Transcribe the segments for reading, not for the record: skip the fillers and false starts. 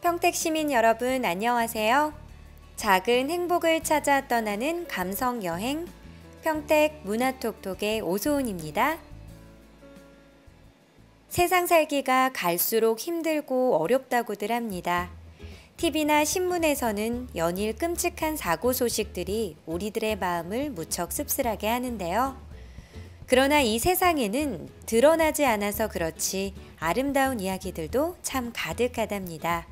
평택 시민 여러분 안녕하세요. 작은 행복을 찾아 떠나는 감성 여행 평택 문화톡톡의 오소은입니다. 세상 살기가 갈수록 힘들고 어렵다고들 합니다. TV나 신문에서는 연일 끔찍한 사고 소식들이 우리들의 마음을 무척 씁쓸하게 하는데요. 그러나 이 세상에는 드러나지 않아서 그렇지 아름다운 이야기들도 참 가득하답니다.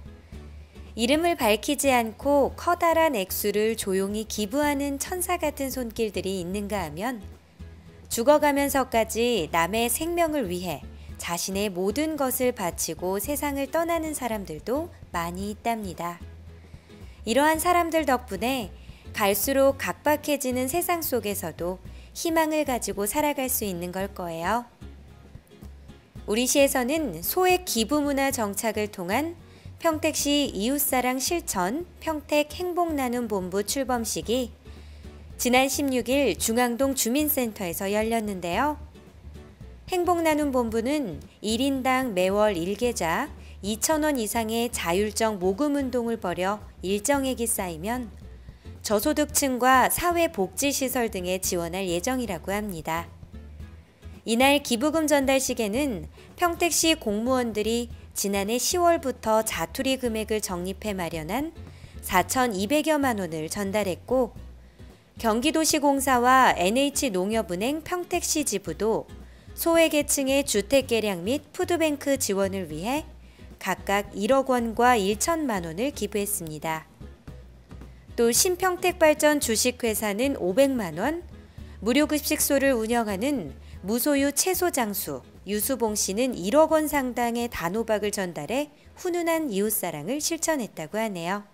이름을 밝히지 않고 커다란 액수를 조용히 기부하는 천사 같은 손길들이 있는가 하면 죽어가면서까지 남의 생명을 위해 자신의 모든 것을 바치고 세상을 떠나는 사람들도 많이 있답니다. 이러한 사람들 덕분에 갈수록 각박해지는 세상 속에서도 희망을 가지고 살아갈 수 있는 걸 거예요. 우리 시에서는 소액 기부 문화 정착을 통한 평택시 이웃사랑 실천 평택 행복나눔 본부 출범식이 지난 16일 중앙동 주민센터에서 열렸는데요. 행복나눔 본부는 1인당 매월 1계좌 2,000원 이상의 자율적 모금운동을 벌여 일정액이 쌓이면 저소득층과 사회복지시설 등에 지원할 예정이라고 합니다. 이날 기부금 전달식에는 평택시 공무원들이 지난해 10월부터 자투리 금액을 적립해 마련한 4,200여만 원을 전달했고 경기도시공사와 NH농협은행 평택시 지부도 소외계층의 주택 개량 및 푸드뱅크 지원을 위해 각각 1억 원과 1천만 원을 기부했습니다. 또 신평택발전 주식회사는 500만 원, 무료급식소를 운영하는 무소유 채소장수 유수봉 씨는 1억 원 상당의 단호박을 전달해 훈훈한 이웃사랑을 실천했다고 하네요.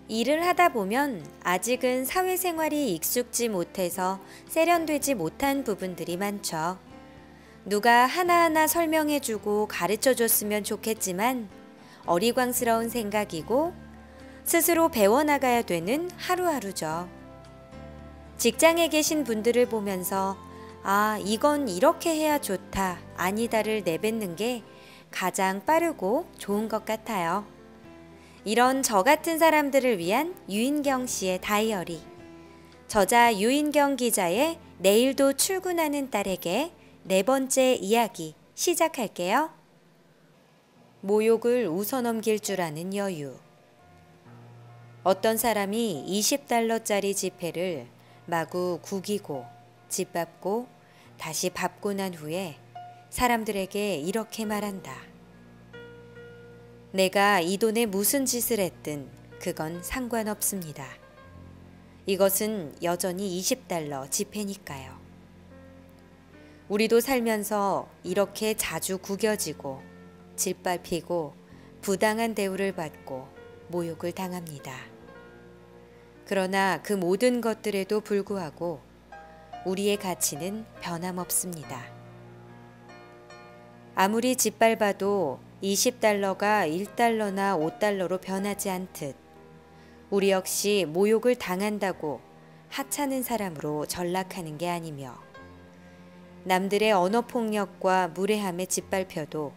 일을 하다 보면 아직은 사회생활이 익숙지 못해서 세련되지 못한 부분들이 많죠. 누가 하나하나 설명해주고 가르쳐줬으면 좋겠지만 어리광스러운 생각이고 스스로 배워나가야 되는 하루하루죠. 직장에 계신 분들을 보면서 이건 이렇게 해야 좋다, 아니다를 내뱉는 게 가장 빠르고 좋은 것 같아요. 이런 저 같은 사람들을 위한 유인경 씨의 다이어리. 저자 유인경 기자의 내일도 출근하는 딸에게 4번째 이야기 시작할게요. 모욕을 웃어넘길 줄 아는 여유. 어떤 사람이 20달러짜리 지폐를 마구 구기고 짓밟고 다시 밟고 난 후에 사람들에게 이렇게 말한다. 내가 이 돈에 무슨 짓을 했든 그건 상관없습니다. 이것은 여전히 20달러 지폐니까요. 우리도 살면서 이렇게 자주 구겨지고 짓밟히고 부당한 대우를 받고 모욕을 당합니다. 그러나 그 모든 것들에도 불구하고 우리의 가치는 변함없습니다. 아무리 짓밟아도 20달러가 1달러나 5달러로 변하지 않듯 우리 역시 모욕을 당한다고 하찮은 사람으로 전락하는 게 아니며 남들의 언어폭력과 무례함에 짓밟혀도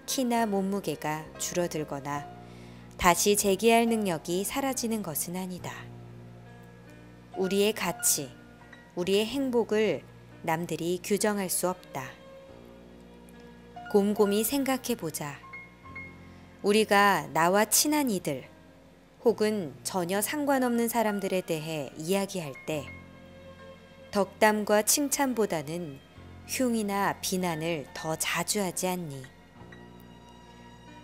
키나 몸무게가 줄어들거나 다시 재기할 능력이 사라지는 것은 아니다. 우리의 가치, 우리의 행복을 남들이 규정할 수 없다. 곰곰이 생각해보자. 우리가 나와 친한 이들 혹은 전혀 상관없는 사람들에 대해 이야기할 때 덕담과 칭찬보다는 흉이나 비난을 더 자주 하지 않니?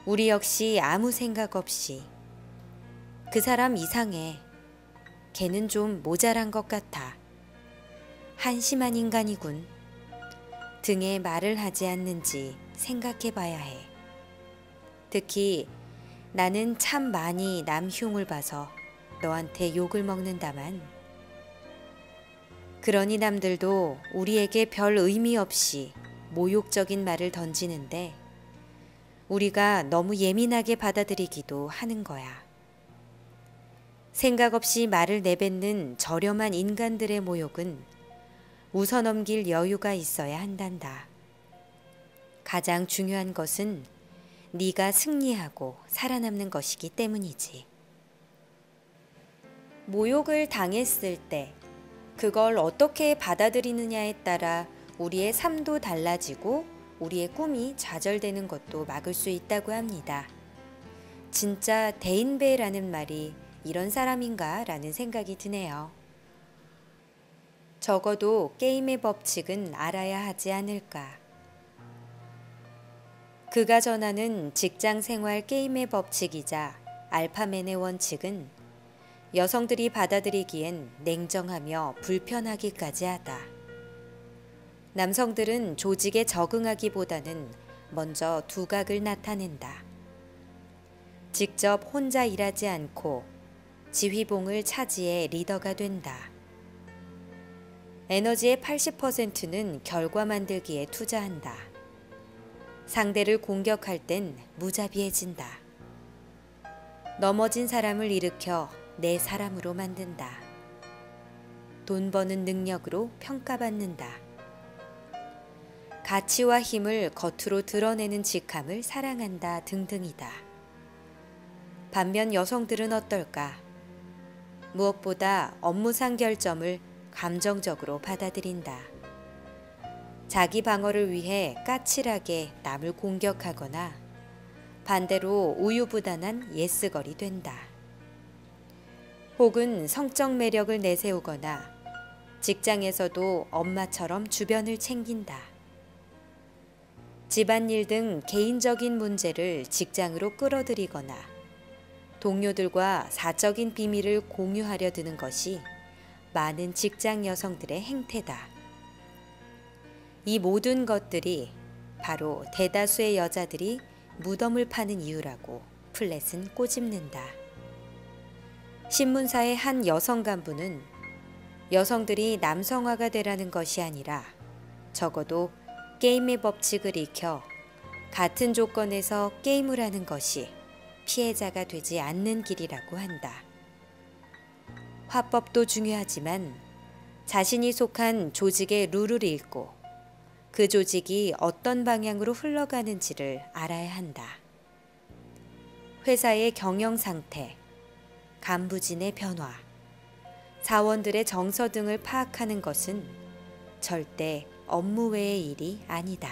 우리 역시 아무 생각 없이 그 사람 이상해. 걔는 좀 모자란 것 같아. 한심한 인간이군. 등의 말을 하지 않는지 생각해 봐야 해. 특히 나는 참 많이 남 흉을 봐서 너한테 욕을 먹는다만 그러니 남들도 우리에게 별 의미 없이 모욕적인 말을 던지는데 우리가 너무 예민하게 받아들이기도 하는 거야. 생각 없이 말을 내뱉는 저렴한 인간들의 모욕은 웃어넘길 여유가 있어야 한단다. 가장 중요한 것은 네가 승리하고 살아남는 것이기 때문이지. 모욕을 당했을 때 그걸 어떻게 받아들이느냐에 따라 우리의 삶도 달라지고 우리의 꿈이 좌절되는 것도 막을 수 있다고 합니다. 진짜 대인배라는 말이 이런 사람인가 라는 생각이 드네요. 적어도 게임의 법칙은 알아야 하지 않을까. 그가 전하는 직장 생활 게임의 법칙이자 알파맨의 원칙은 여성들이 받아들이기엔 냉정하며 불편하기까지 하다. 남성들은 조직에 적응하기보다는 먼저 두각을 나타낸다. 직접 혼자 일하지 않고 지휘봉을 차지해 리더가 된다. 에너지의 80%는 결과 만들기에 투자한다. 상대를 공격할 땐 무자비해진다. 넘어진 사람을 일으켜 내 사람으로 만든다. 돈 버는 능력으로 평가받는다. 가치와 힘을 겉으로 드러내는 직함을 사랑한다 등등이다. 반면 여성들은 어떨까? 무엇보다 업무상 결점을 감정적으로 받아들인다. 자기 방어를 위해 까칠하게 남을 공격하거나 반대로 우유부단한 예스걸이 된다. 혹은 성적 매력을 내세우거나 직장에서도 엄마처럼 주변을 챙긴다. 집안일 등 개인적인 문제를 직장으로 끌어들이거나 동료들과 사적인 비밀을 공유하려 드는 것이 많은 직장 여성들의 행태다. 이 모든 것들이 바로 대다수의 여자들이 무덤을 파는 이유라고 플랫은 꼬집는다. 신문사의 한 여성 간부는 여성들이 남성화가 되라는 것이 아니라 적어도 게임의 법칙을 익혀 같은 조건에서 게임을 하는 것이 피해자가 되지 않는 길이라고 한다. 화법도 중요하지만 자신이 속한 조직의 룰을 읽고 그 조직이 어떤 방향으로 흘러가는지를 알아야 한다. 회사의 경영 상태, 간부진의 변화, 사원들의 정서 등을 파악하는 것은 절대 업무 외의 일이 아니다.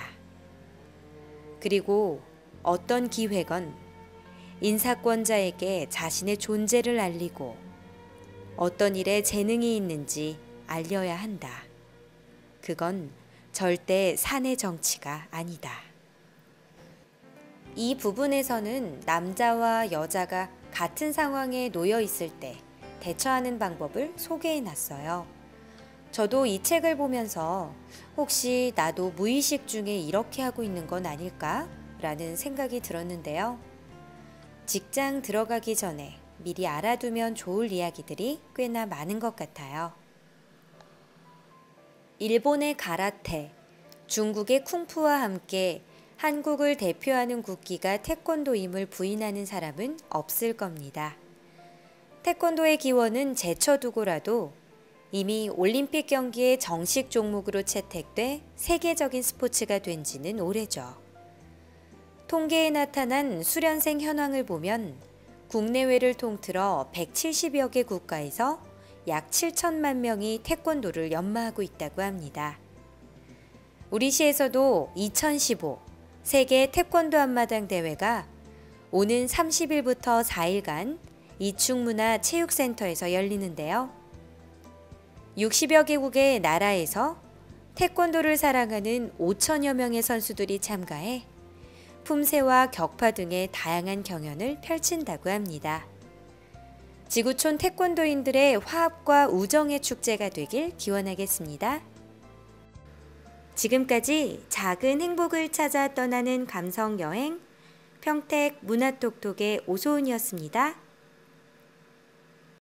그리고 어떤 기획은 인사권자에게 자신의 존재를 알리고 어떤 일에 재능이 있는지 알려야 한다. 그건 절대 사내 정치가 아니다. 이 부분에서는 남자와 여자가 같은 상황에 놓여 있을 때 대처하는 방법을 소개해 놨어요. 저도 이 책을 보면서 혹시 나도 무의식 중에 이렇게 하고 있는 건 아닐까? 라는 생각이 들었는데요. 직장 들어가기 전에 미리 알아두면 좋을 이야기들이 꽤나 많은 것 같아요. 일본의 가라테, 중국의 쿵푸와 함께 한국을 대표하는 국기가 태권도임을 부인하는 사람은 없을 겁니다. 태권도의 기원은 제쳐두고라도 이미 올림픽 경기의 정식 종목으로 채택돼 세계적인 스포츠가 된 지는 오래죠. 통계에 나타난 수련생 현황을 보면 국내외를 통틀어 170여 개 국가에서 약 7천만 명이 태권도를 연마하고 있다고 합니다. 우리 시에서도 2015 세계 태권도 한마당 대회가 오는 30일부터 4일간 이충문화체육센터에서 열리는데요. 60여 개국의 나라에서 태권도를 사랑하는 5천여 명의 선수들이 참가해 품새와 격파 등의 다양한 경연을 펼친다고 합니다. 지구촌 태권도인들의 화합과 우정의 축제가 되길 기원하겠습니다. 지금까지 작은 행복을 찾아 떠나는 감성여행 평택 문화톡톡의 오소은이었습니다.